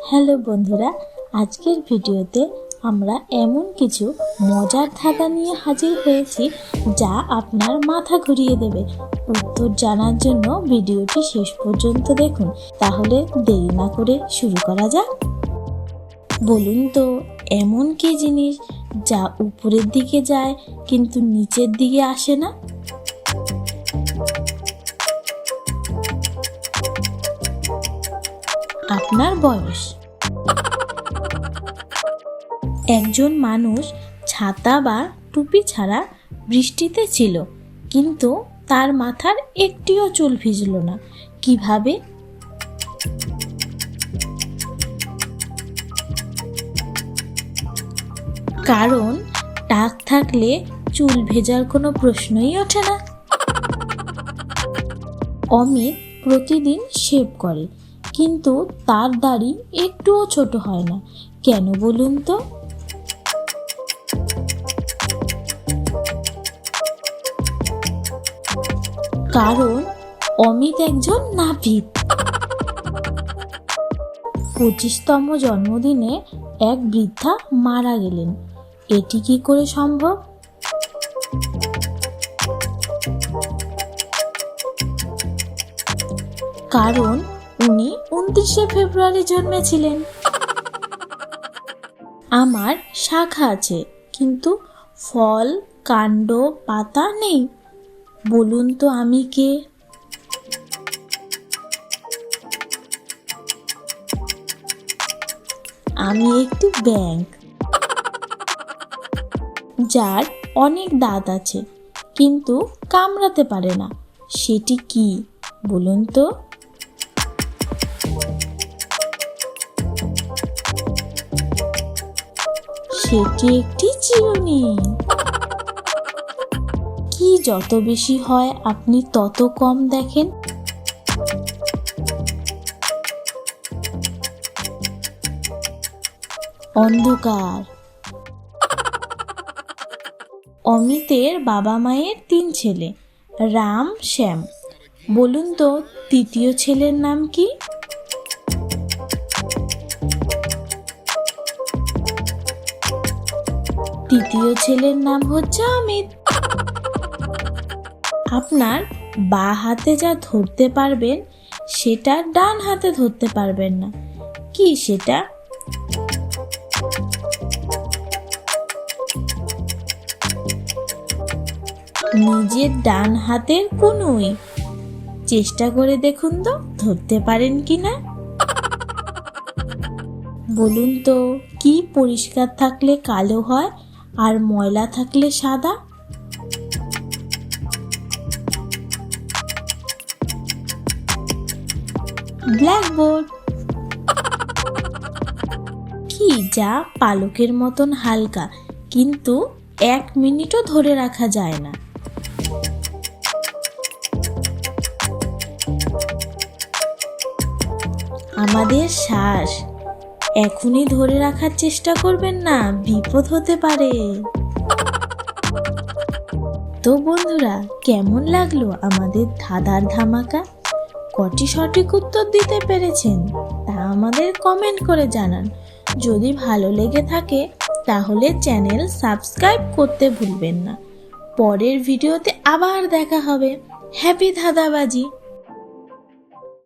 Hello বন্ধুরা, আজকের ভিডিওতে আমরা এমন কিছু মজার ধাঁধা নিয়ে হাজির হয়েছি যা আপনার মাথা ঘুরিয়ে দেবে। উত্তর জানার জন্য ভিডিওটি শেষ পর্যন্ত দেখুন। তাহলে দেরি না করে শুরু করা যাক। বলুন তো, এমন কি জিনিস যা উপরের দিকে যায় কিন্তু নিচের দিকে আসে না? আপনার বয়স। একজন মানুষ ছাতা বা টুপি ছাড়া বৃষ্টিতে ছিল, কিন্তু তার মাথার একটিও চুল ভিজল না। কিভাবে? কারণ টাক থাকলে চুল ভেজার কোনো প্রশ্নই ওঠে না। অমিত প্রতিদিন শেভ করে, কিন্তু তার দাড়ি একটুও ছোট হয় না। কেন বলুন তো? কারণ অমিত একজন নাপিত। 25তম জন্মদিনে এক বৃদ্ধা মারা গেলেন। এটি কি করে সম্ভব? কারণ উনি 29শে ফেব্রুয়ারি জন্মেছিলেন। আমার শাখা আছে, কিন্তু ফল, কাণ্ড, পাতা নেই। বলুন তো আমি কে? আমি একটি ব্যাঙ, যার অনেক দাঁত আছে কিন্তু কামড়াতে পারে না। সেটি কি বলুন তো? সেটি একটি চিরুনি। কি যত বেশি হয় আপনি তত কম দেখেন? অন্ধকার। অমিতের বাবা মায়ের 3 ছেলে, রাম, শ্যাম। বলুন তো তৃতীয় ছেলের নাম কি? তৃতীয় ছেলের নাম হচ্ছে অমিত। আপনার বাঁ হাতে যা ধরতে পারবেন সেটা ডান হাতে ধরতে পারবেন না। কি সেটা? নিজের ডান হাতের কনুই। চেষ্টা করে দেখুন তো ধরতে পারেন কিনা। বলুন তো কি পরিষ্কার থাকলে কালো হয় আর ময়লা থাকলে সাদা? ব্ল্যাকবোর্ড। কি যা পালকের মতন হালকা, কিন্তু 1 মিনিটও ধরে রাখা যায় না? আমাদের শ্বাস। এখনই ধরে রাখার চেষ্টা করবেন না, বিপদ হতে পারে। তো বন্ধুরা, কেমন লাগলো আমাদের ধাঁধার ধামাকা? কটি সঠিক উত্তর দিতে পেরেছেন তা আমাদের কমেন্ট করে জানান। যদি ভালো লেগে থাকে তাহলে চ্যানেল সাবস্ক্রাইব করতে ভুলবেন না। পরের ভিডিওতে আবার দেখা হবে। হ্যাপি ধাঁধাবাজি।